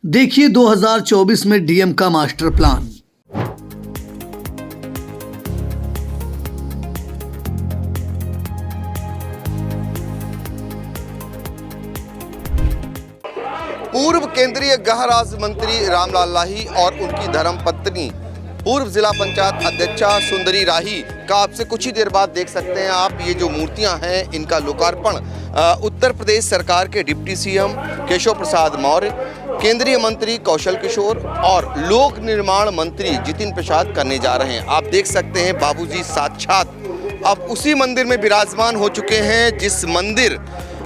देखिए 2024 में डीएम का मास्टर प्लान। पूर्व केंद्रीय गृह राज्य मंत्री रामलाल लाही और उनकी धर्मपत्नी पूर्व जिला पंचायत अध्यक्षा सुंदरी राही का आपसे कुछ ही देर बाद देख सकते हैं आप। ये जो मूर्तियां हैं इनका लोकार्पण उत्तर प्रदेश सरकार के डिप्टी सीएम केशव प्रसाद मौर्य, केंद्रीय मंत्री कौशल किशोर और लोक निर्माण मंत्री जितिन प्रसाद करने जा रहे हैं। आप देख सकते हैं बाबूजी साक्षात अब उसी मंदिर में विराजमान हो चुके हैं जिस मंदिर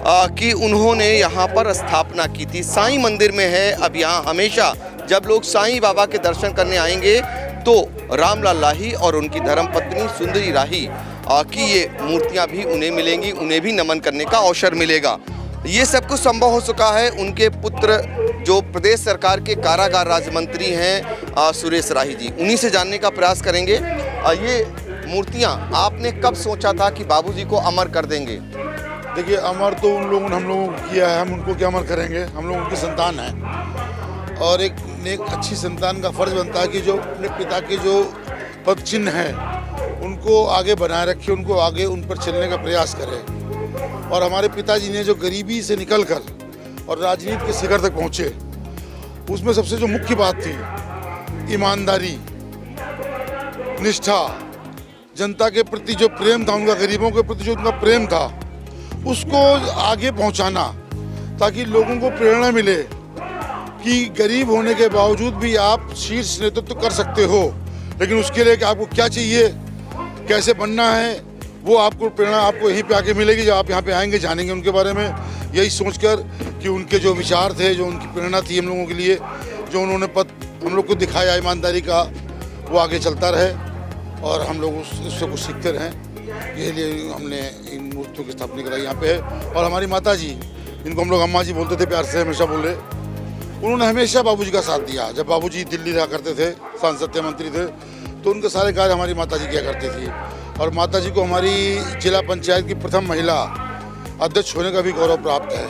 की उन्होंने यहाँ पर स्थापना की थी। साईं मंदिर में है। अब यहाँ हमेशा जब लोग साईं बाबा के दर्शन करने आएंगे तो रामलाल लाही और उनकी धर्मपत्नी सुंदरी राही की ये मूर्तियाँ भी उन्हें मिलेंगी, उन्हें भी नमन करने का अवसर मिलेगा। ये सब कुछ संभव हो चुका है उनके पुत्र जो प्रदेश सरकार के कारागार राज्य मंत्री हैं सुरेश राही जी, उन्हीं से जानने का प्रयास करेंगे। ये मूर्तियाँ आपने कब सोचा था कि बाबूजी को अमर कर देंगे? देखिए, अमर तो उन लोगों ने हम लोगों को किया है, हम उनको क्या अमर करेंगे? हम लोग उनकी संतान हैं और एक अच्छी संतान का फर्ज बनता है कि जो अपने पिता के जो पद चिन्ह हैं उनको आगे बनाए रखे, उनको आगे उन पर चलने का प्रयास करें। और हमारे पिताजी ने जो गरीबी से निकलकर और राजनीति के शिखर तक पहुँचे, उसमें सबसे जो मुख्य बात थी ईमानदारी, निष्ठा, जनता के प्रति जो प्रेम था, उनका गरीबों के प्रति जो उनका प्रेम था उसको आगे पहुंचाना, ताकि लोगों को प्रेरणा मिले कि गरीब होने के बावजूद भी आप शीर्ष नेतृत्व कर सकते हो। लेकिन उसके लिए कि आपको क्या चाहिए, कैसे बनना है, वो आपको प्रेरणा आपको यहीं पे आके मिलेगी। जब आप यहाँ पे आएंगे जानेंगे उनके बारे में, यही सोचकर कि उनके जो विचार थे, जो उनकी प्रेरणा थी हम लोगों के लिए, जो उन्होंने पद हम लोग को दिखाया ईमानदारी का, वो आगे चलता रहे और हम लोग उससे कुछ सीखते रहें। ये लिए हमने इन मूर्तियों की स्थापना कराई यहाँ पे है। और हमारी माता जी, इनको हम लोग अम्मा जी बोलते थे प्यार से, हमेशा बोले, उन्होंने हमेशा बाबूजी का साथ दिया। जब बाबूजी दिल्ली रहा करते थे, सांसद थे, मंत्री थे, तो उनके सारे कार्य हमारी माता जी किया करती थी। और माता जी को हमारी जिला पंचायत की प्रथम महिला अध्यक्ष होने का भी गौरव प्राप्त है।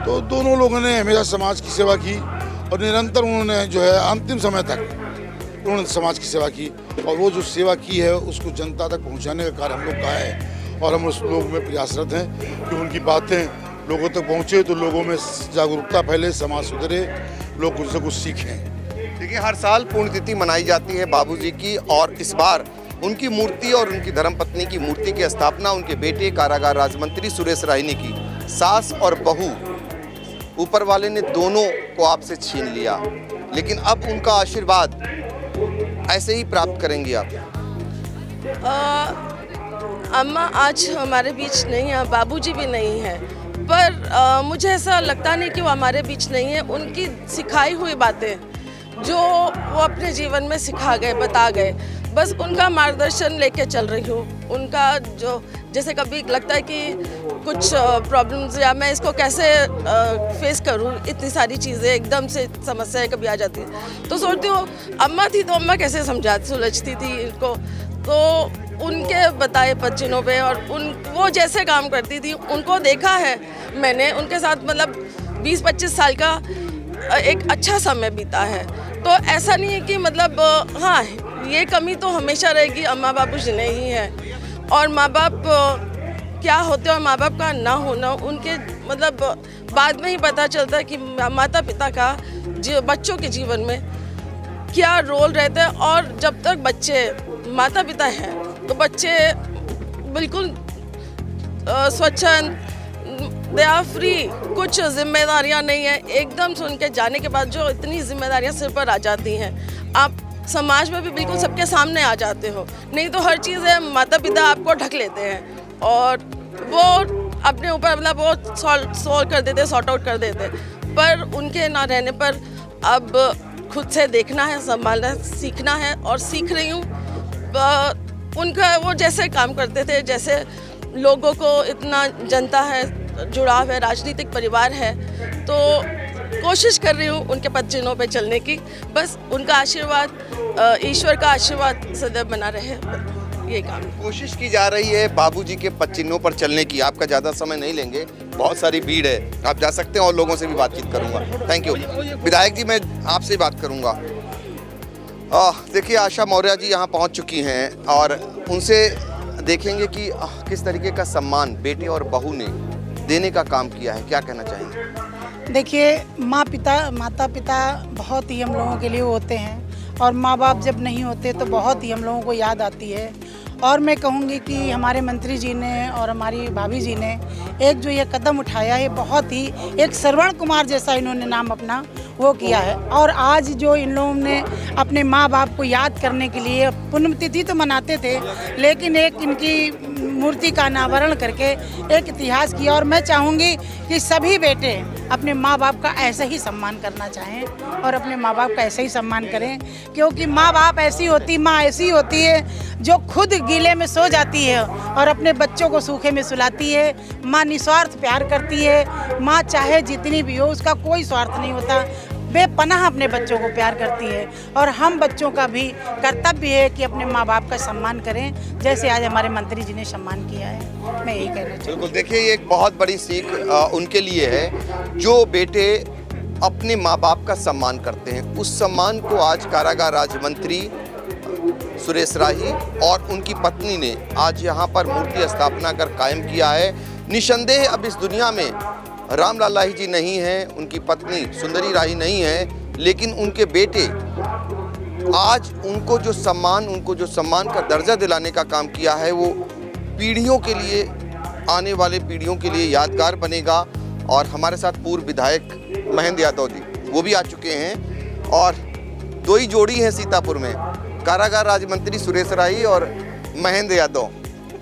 तो दोनों लोगों ने हमेशा समाज की सेवा की और निरंतर उन्होंने जो है अंतिम समय तक उन्होंने समाज की सेवा की। और वो जो सेवा की है उसको जनता तक पहुंचाने का कार्य हम लोग का है और हम उस लोग में प्रयासरत हैं कि उनकी बातें लोगों तक पहुंचे तो लोगों में जागरूकता फैले, समाज सुधरे, लोग उनसे कुछ सीखें। देखिए, हर साल पुण्यतिथि मनाई जाती है बाबूजी की और इस बार उनकी मूर्ति और उनकी धर्मपत्नी की मूर्ति की स्थापना उनके बेटे कारागार राज्य मंत्री सुरेश राही ने की। सास और बहू ऊपर वाले ने दोनों को आपसे छीन लिया, लेकिन अब उनका आशीर्वाद ऐसे ही प्राप्त करेंगी आप। अम्मा आज हमारे बीच नहीं है, बाबूजी भी नहीं है, पर मुझे ऐसा लगता नहीं कि वो हमारे बीच नहीं है। उनकी सिखाई हुई बातें जो वो अपने जीवन में सिखा गए, बता गए, बस उनका मार्गदर्शन लेके चल रही हूँ। उनका जो जैसे कभी लगता है कि कुछ प्रॉब्लम्स या मैं इसको कैसे फेस करूँ, इतनी सारी चीज़ें एकदम से समस्याएं कभी आ जाती है, तो सोचती हूँ अम्मा थी तो अम्मा कैसे सुलझती थी इनको। तो उनके बताए पचिनों पे और वो जैसे काम करती थी उनको देखा है मैंने, उनके साथ मतलब 20-25 साल का एक अच्छा समय बीता है। तो ऐसा नहीं है कि मतलब हाँ, ये कमी तो हमेशा रहेगी, अम्मा बाबू जी नहीं है। और माँ बाप क्या होते हैं और माँ बाप का ना होना उनके मतलब बाद में ही पता चलता है कि माता पिता का बच्चों के जीवन में क्या रोल रहता है। और जब तक बच्चे माता पिता हैं तो बच्चे बिल्कुल स्वच्छंद, दे आर फ्री, कुछ जिम्मेदारियां नहीं है। एकदम सुन के जाने के बाद जो इतनी जिम्मेदारियां सिर पर आ जाती हैं, आप समाज में भी बिल्कुल सबके सामने आ जाते हो। नहीं तो हर चीज़ है माता पिता आपको ढक लेते हैं और वो अपने ऊपर मतलब वो सॉल्व कर देते, सॉर्ट आउट कर देते। पर उनके ना रहने पर अब खुद से देखना है, संभालना है, सीखना है और सीख रही हूँ। उनका वो जैसे काम करते थे, जैसे लोगों को इतना जनता है, जुड़ाव है, राजनीतिक परिवार है, तो कोशिश कर रही हूँ उनके पद चिन्हों पे चलने की। बस उनका आशीर्वाद, ईश्वर का आशीर्वाद सदैव बना रहे। ये काम है। कोशिश की जा रही है बाबूजी के पद चिन्हों पर चलने की। आपका ज़्यादा समय नहीं लेंगे, बहुत सारी भीड़ है, आप जा सकते हैं और लोगों से भी बातचीत करूंगा। Thank you. विधायक जी, मैं आपसे बात करूंगा। देखिए, आशा मौर्य जी यहाँ पहुँच चुकी हैं और उनसे देखेंगे कि किस तरीके का सम्मान बेटे और बहू ने देने का काम किया है। क्या कहना चाहेंगे? देखिए, माता पिता बहुत ही हम लोगों के लिए होते हैं और माँ बाप जब नहीं होते तो बहुत ही हम लोगों को याद आती है। और मैं कहूँगी कि हमारे मंत्री जी ने और हमारी भाभी जी ने एक जो ये कदम उठाया है, बहुत ही एक श्रवण कुमार जैसा इन्होंने नाम अपना वो किया है। और आज जो इन लोगों ने अपने माँ बाप को याद करने के लिए पुण्यतिथि तो मनाते थे, लेकिन एक इनकी मूर्ति का अनावरण करके एक इतिहास किया। और मैं चाहूँगी कि सभी बेटे अपने माँ बाप का ऐसे ही सम्मान करना चाहें और अपने माँ बाप का ऐसे ही सम्मान करें, क्योंकि माँ बाप माँ ऐसी होती है जो खुद गीले में सो जाती है और अपने बच्चों को सूखे में सुलाती है। माँ निस्वार्थ प्यार करती है। माँ चाहे जितनी भी हो, उसका कोई स्वार्थ नहीं होता, बेपनाह अपने बच्चों को प्यार करती है। और हम बच्चों का भी कर्तव्य है कि अपने माँ बाप का सम्मान करें, जैसे आज हमारे मंत्री जी ने सम्मान किया है। मैं यही कहना चाहूँगी। बिल्कुल, देखिए, ये एक बहुत बड़ी सीख उनके लिए है जो बेटे अपने माँ बाप का सम्मान करते हैं। उस सम्मान को आज कारागार राज्य मंत्री सुरेश राही और उनकी पत्नी ने आज यहाँ पर मूर्ति स्थापना कर कायम किया है। निसंदेह अब इस दुनिया में रामलाल लाही जी नहीं हैं, उनकी पत्नी सुंदरी राही नहीं है, लेकिन उनके बेटे आज उनको जो सम्मान का दर्जा दिलाने का काम किया है, वो पीढ़ियों के लिए, आने वाले पीढ़ियों के लिए यादगार बनेगा। और हमारे साथ पूर्व विधायक महेंद्र यादव जी, वो भी आ चुके हैं और दो ही जोड़ी हैं सीतापुर में, कारागार राज्य मंत्री सुरेश राही और महेंद्र यादव।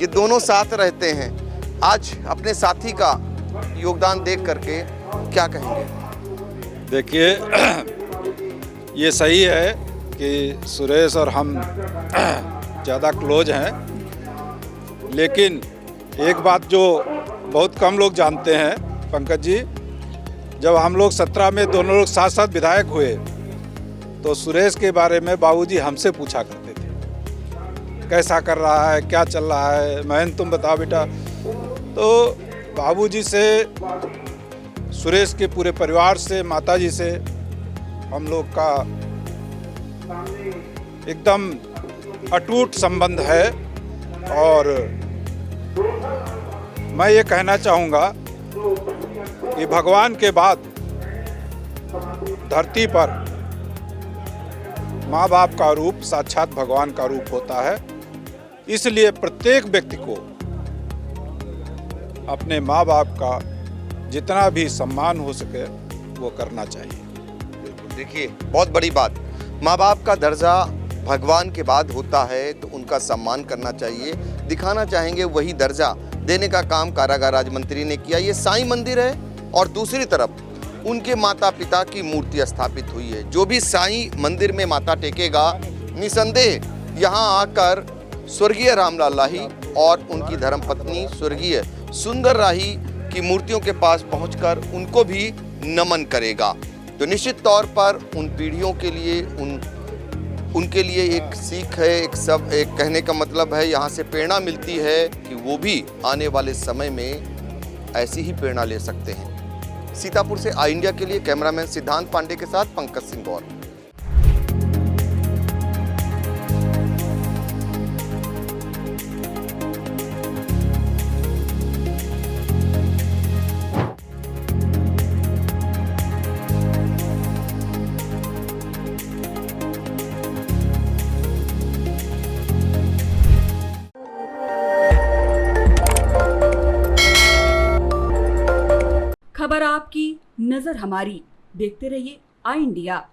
ये दोनों साथ रहते हैं। आज अपने साथी का योगदान देख करके क्या कहेंगे? देखिए, ये सही है कि सुरेश और हम ज़्यादा क्लोज हैं, लेकिन एक बात जो बहुत कम लोग जानते हैं पंकज जी, जब हम लोग 17 में दोनों लोग साथ साथ विधायक हुए तो सुरेश के बारे में बाबूजी हमसे पूछा करते थे, कैसा कर रहा है, क्या चल रहा है, महेंद्र तुम बताओ बेटा। तो बाबूजी से, सुरेश के पूरे परिवार से, माताजी से हम लोग का एकदम अटूट संबंध है। और मैं ये कहना चाहूँगा कि भगवान के बाद धरती पर माँ बाप का रूप साक्षात भगवान का रूप होता है। इसलिए प्रत्येक व्यक्ति को अपने माँ बाप का जितना भी सम्मान हो सके वो करना चाहिए। बिल्कुल, देखिए, बहुत बड़ी बात, माँ बाप का दर्जा भगवान के बाद होता है, तो उनका सम्मान करना चाहिए, दिखाना चाहेंगे वही दर्जा देने का काम कारागार राज्य मंत्री ने किया। ये साईं मंदिर है और दूसरी तरफ उनके माता पिता की मूर्ति स्थापित हुई है। जो भी साईं मंदिर में माथा टेकेगा, निसंदेह यहाँ आकर स्वर्गीय रामलाल लाही और उनकी धर्मपत्नी स्वर्गीय सुंदर राही की मूर्तियों के पास पहुंचकर उनको भी नमन करेगा। तो निश्चित तौर पर उन पीढ़ियों के लिए, उनके लिए एक सीख है, एक कहने का मतलब है, यहाँ से प्रेरणा मिलती है कि वो भी आने वाले समय में ऐसी ही प्रेरणा ले सकते हैं। सीतापुर से आई इंडिया के लिए कैमरामैन सिद्धांत पांडे के साथ पंकज सिंह गौर। खबर आपकी, नजर हमारी। देखते रहिए आई इंडिया।